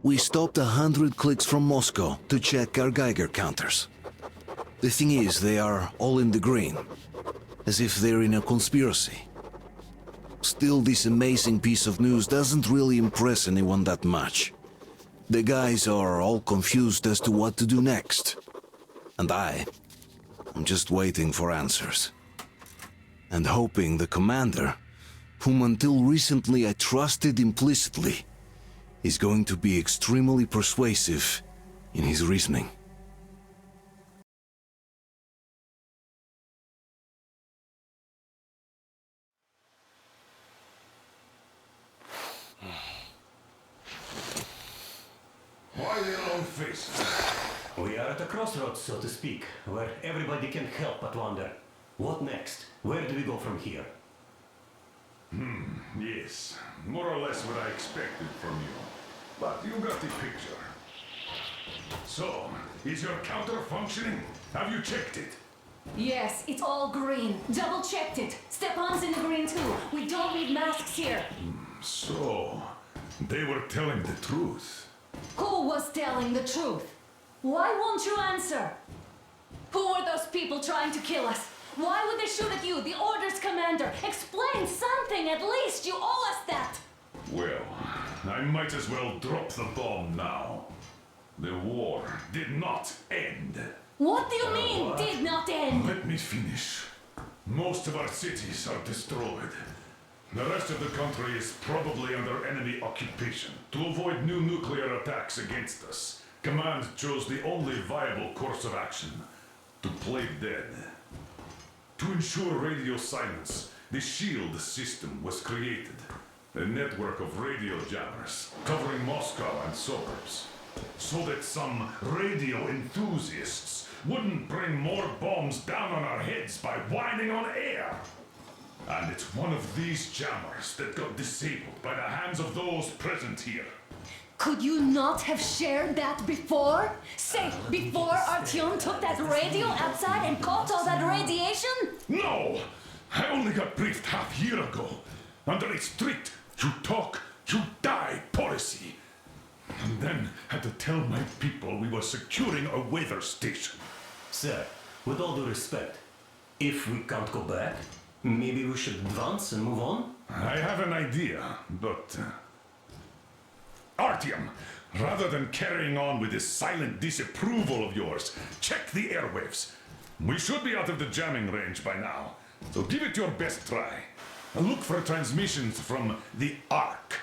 We stopped 100 clicks from Moscow to check our Geiger counters. The thing is, they are all in the green, as if they're in a conspiracy. Still, this amazing piece of news doesn't really impress anyone that much. The guys are all confused as to what to do next. And I'm just waiting for answers. And hoping the commander, whom until recently I trusted implicitly, is going to be extremely persuasive in his reasoning. Why the long face? We are at a crossroads, so to speak, where everybody can help but wonder. What next? Where do we go from here? Yes, more or less what I expected from you. But you got the picture. So, is your counter functioning? Have you checked it? Yes, it's all green. Double checked it. Stepan's in the green too. We don't need masks here. So, they were telling the truth. Who was telling the truth? Why won't you answer? Who were those people trying to kill us? Why would they shoot at you, the Order's commander? Explain something, at least! You owe us that! Well, I might as well drop the bomb now. The war did not end. What do you mean, what? did not end? Let me finish. Most of our cities are destroyed. The rest of the country is probably under enemy occupation. To avoid new nuclear attacks against us, Command chose the only viable course of action: to play dead. To ensure radio silence, the SHIELD system was created. A network of radio jammers covering Moscow and suburbs. So that some radio enthusiasts wouldn't bring more bombs down on our heads by whining on air. And it's one of these jammers that got disabled by the hands of those present here. Could you not have shared that before? Say, before Artyom took that radio outside and caught all that radiation? No! I only got briefed half year ago. Under a strict you talk, you die policy. And then had to tell my people we were securing a weather station. Sir, with all due respect, if we can't go back, maybe we should advance and move on? I have an idea, but... Artyom, rather than carrying on with this silent disapproval of yours, check the airwaves. We should be out of the jamming range by now, so give it your best try. And look for transmissions from the Ark.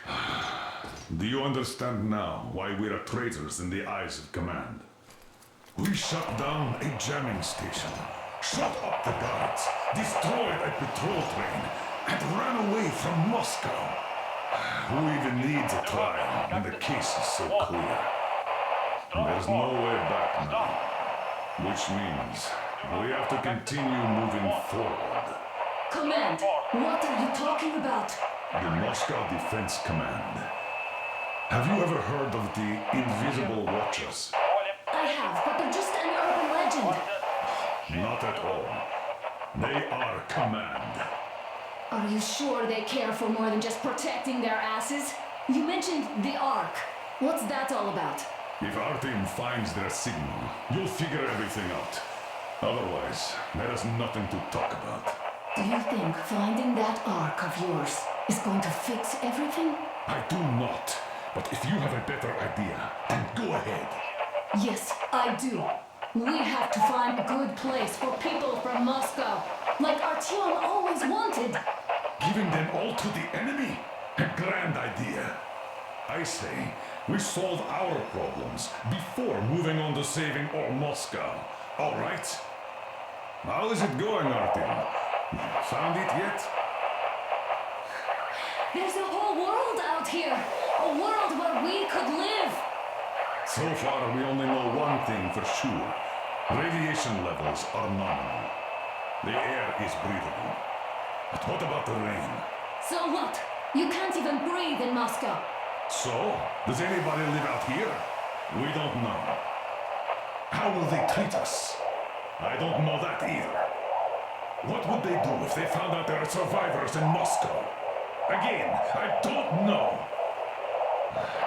Do you understand now why we're traitors in the eyes of Command? We shut down a jamming station, shut up the guards, destroyed a patrol train, and ran away from Moscow. Who even needs a trial when the case is so clear? There's no way back now, which means we have to continue moving forward. Command, what are you talking about? The Moscow Defense Command. Have you ever heard of the Invisible Watchers? I have, but they're just an urban legend. Not at all. They are Command. Are you sure they care for more than just protecting their asses? You mentioned the Ark. What's that all about? If Artyom finds their signal, you'll figure everything out. Otherwise, there is nothing to talk about. Do you think finding that Ark of yours is going to fix everything? I do not. But if you have a better idea, then go ahead. Yes, I do. We have to find a good place for people from Moscow, like Artyom always wanted. Giving them all to the enemy? A grand idea. I say, we solve our problems before moving on to saving all Moscow. All right? How is it going, Artyom? Found it yet? There's a whole world out here. A world where we could live. So far, we only know one thing for sure. Radiation levels are nominal. The air is breathable. But what about the rain? So what? You can't even breathe in Moscow. So, does anybody live out here? We don't know. How will they treat us? I don't know that either. What would they do if they found out there are survivors in Moscow? Again, I don't know.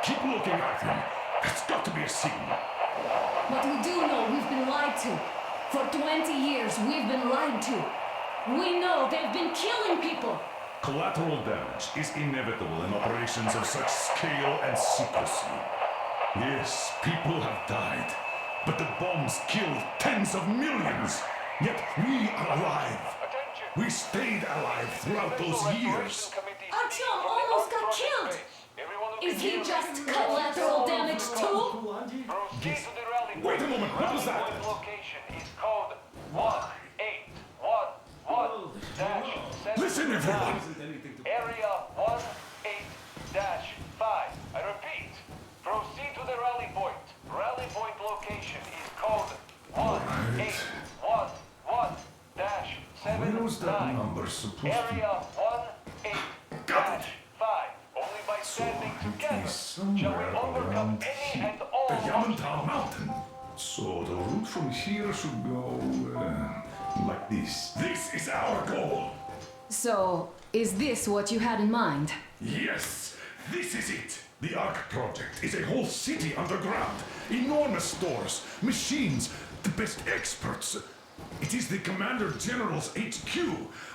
Keep looking at him. There's got to be a signal. But we do know we've been lied to. For 20 years, we've been lied to. We know they've been killing people. Collateral damage is inevitable in operations of such scale and secrecy. Yes, people have died, but the bombs killed tens of millions. Yet we are alive. We stayed alive throughout those years. Artyom almost got killed. Is he just collateral damage too? Wait a moment, what was that? Location is code 1811-7. Listen, everyone. Area 18-5. I repeat, proceed to the rally point. Rally point location is code 1811-79. Where was that number supposed to be? Area 18-5. Only by standing together shall we overcome any and all The Yamantau Mountain. So the route from here should go like this. This is our goal. So, is this what you had in mind? Yes, this is it. The Ark Project is a whole city underground. Enormous stores, machines, the best experts. It is the Commander General's HQ.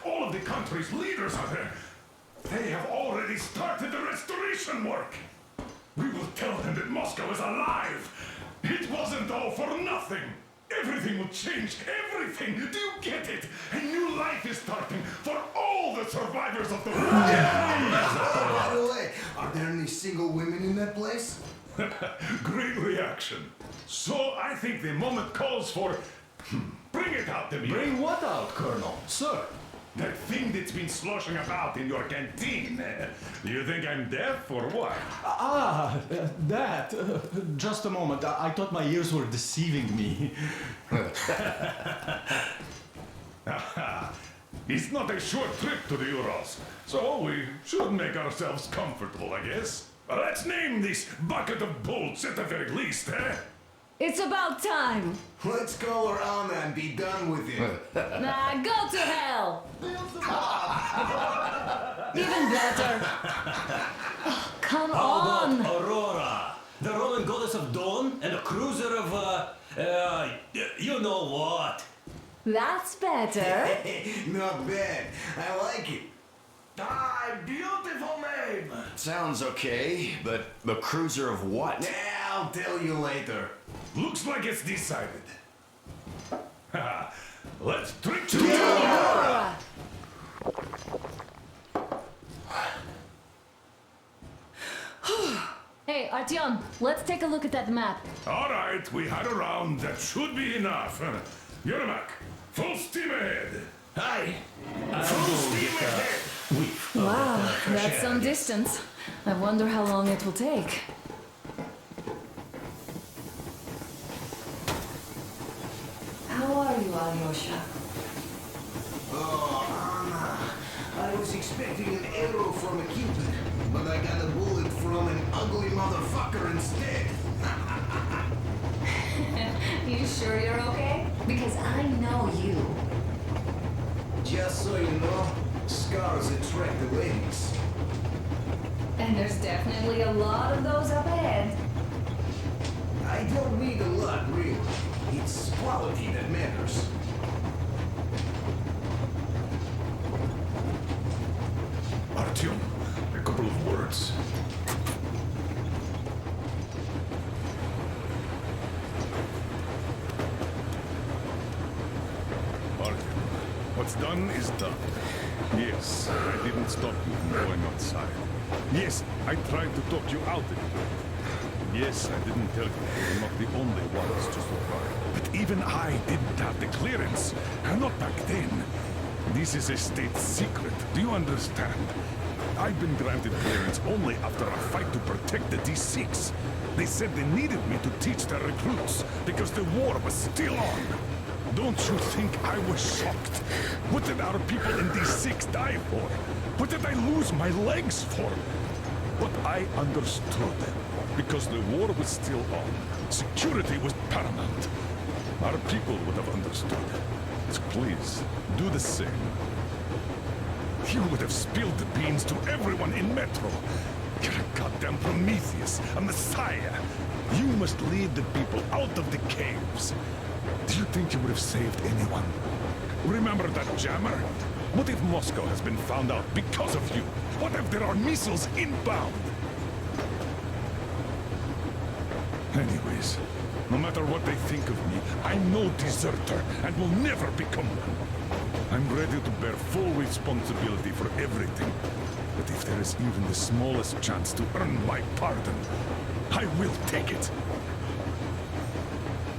All of the country's leaders are there. They have already started the restoration work. We will tell them that Moscow is alive. It wasn't all for nothing. Everything will change. Everything. Do you get it? A new life is starting for all the survivors of the war. By the way, are there any single women in that place? Great reaction. So I think the moment calls for... Bring it out to me. Bring what out, Colonel? Sir? That thing that's been sloshing about in your canteen. Do you think I'm deaf or what? That. Just a moment. I thought my ears were deceiving me. It's not a short trip to the Urals, so we should make ourselves comfortable, I guess. Let's name this bucket of bolts at the very least, eh? It's about time. Let's call her Anna and be done with it. Nah, go to hell. Even better. Oh, come on. Aurora, the Roman goddess of dawn and a cruiser of, you know what? That's better. Not bad. I like it. beautiful name. Sounds okay, but the cruiser of what? Yeah, I'll tell you later. Looks like it's decided. Let's drink to Aurora. Hey, Artyom, let's take a look at that map. All right, we had a round. That should be enough. Yermak, full steam ahead. Hi. Full steam ahead. Wow, that's some distance. I wonder how long it will take. How are you, Alyosha? Oh, Anna. I was expecting an arrow from a cupid, but I got a bullet from an ugly motherfucker instead. You sure you're okay? Because I know you. Just so you know, scars attract the ladies. And there's definitely a lot of those up ahead. I don't need a lot, really. It's quality that matters. Artyom, a couple of words. Artyom, what's done is done. Yes, I didn't stop you from going outside. Yes, I tried to talk you out of it. Yes, I didn't tell you you're not the only ones to survive. But even I didn't have the clearance. Not back then. This is a state secret. Do you understand? I've been granted clearance only after a fight to protect the D6. They said they needed me to teach their recruits because the war was still on. Don't you think I was shocked? What did our people in D6 die for? What did I lose my legs for? But I understood. Because the war was still on. Security was paramount. Our people would have understood. So please, do the same. You would have spilled the beans to everyone in Metro. You're a goddamn Prometheus, a messiah. You must lead the people out of the caves. Do you think you would have saved anyone? Remember that jammer? What if Moscow has been found out because of you? What if there are missiles inbound? Anyways, no matter what they think of me, I'm no deserter and will never become one. I'm ready to bear full responsibility for everything. But if there is even the smallest chance to earn my pardon, I will take it.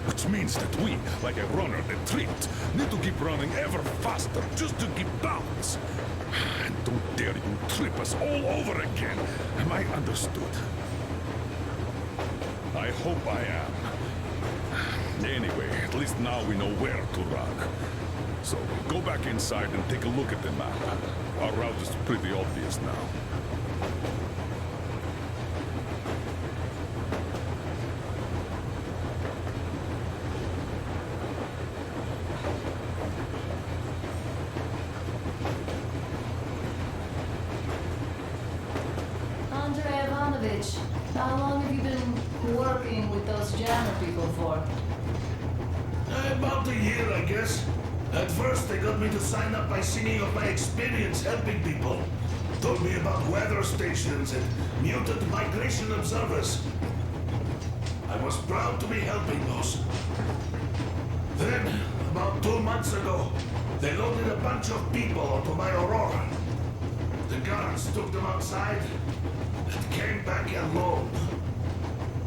Which means that we, like a runner that tripped, need to keep running ever faster just to keep balance. And don't dare you trip us all over again. Am I understood? I hope I am. Anyway, at least now we know where to run. So, go back inside and take a look at the map. Our route is pretty obvious now. Andrei Ivanovich, how long have you been working with those jammer people for? About a year, I guess. At first, they got me to sign up by singing of my experience helping people. Told me about weather stations and mutant migration observers. I was proud to be helping those. Then, about 2 months ago, they loaded a bunch of people onto my Aurora. The guards took them outside and came back alone.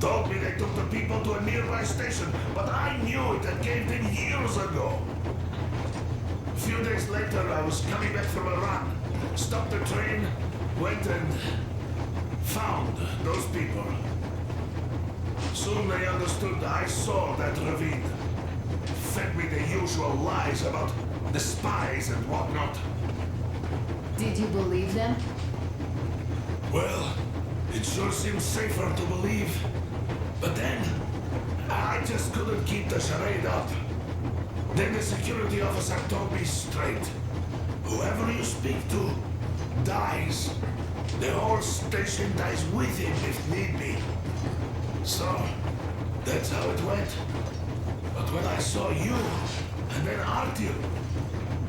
Told me they took the people to a nearby station, but I knew it had caved in years ago. A few days later, I was coming back from a run. Stopped the train, went and found those people. Soon they understood I saw that ravine. Fed me the usual lies about the spies and whatnot. Did you believe them? Well, it sure seems safer to believe. But then, I just couldn't keep the charade up. Then the security officer told me straight. Whoever you speak to dies. The whole station dies with him if need be. So, that's how it went. But when I saw you, and then Artyom,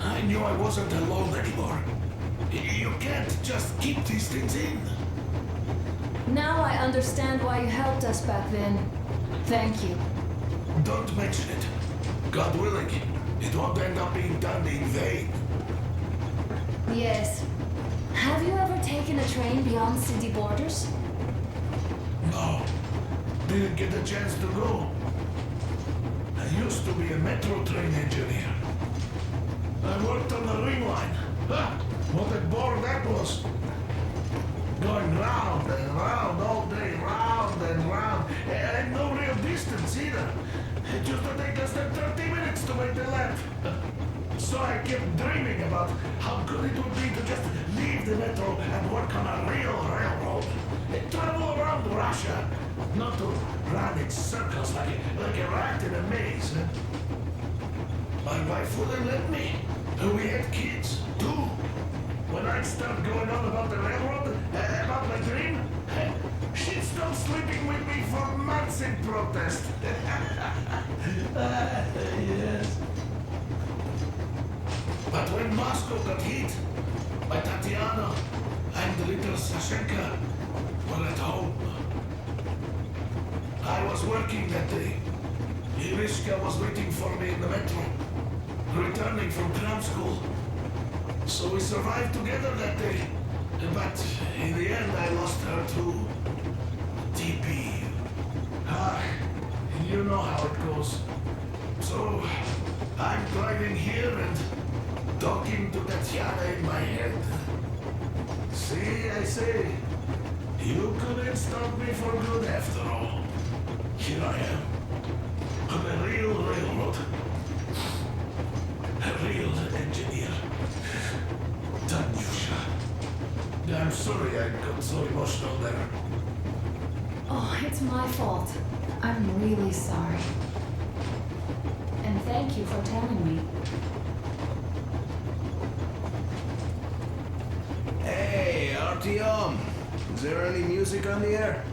I knew I wasn't alone anymore. You can't just keep these things in. Now I understand why you helped us back then. Thank you. Don't mention it. God willing, it won't end up being done in vain. Yes. Have you ever taken a train beyond city borders? No. Didn't get a chance to go. I used to be a metro train engineer. I worked on the ring line. Ha! What a bore that was. Going round and round all day, round and round. And no real distance either. It used to take us 30 minutes to make the lap. So I kept dreaming about how good it would be to just leave the metro and work on a real railroad. And travel around Russia. Not to run in circles like a rat in a maze. My wife wouldn't let me. We had kids, too. When I'd start going on about the railroad, about my dream, she'd stop sleeping with me for months in protest. Yes. But when Moscow got hit, my Tatiana and little Sashenka were at home. I was working that day. Irishka was waiting for me in the metro, returning from cram school. So we survived together that day. But in the end, I lost her too. TP. Ah, you know how it goes. So I'm driving here and talking to Tatiana in my head. See, I say, you couldn't stop me for good after all. Here I am, on a real railroad. A real engineer. Tanyusha. I'm sorry I got so emotional there. Oh, it's my fault. I'm really sorry. And thank you for telling me. Hey, Artyom. Is there any music on the air?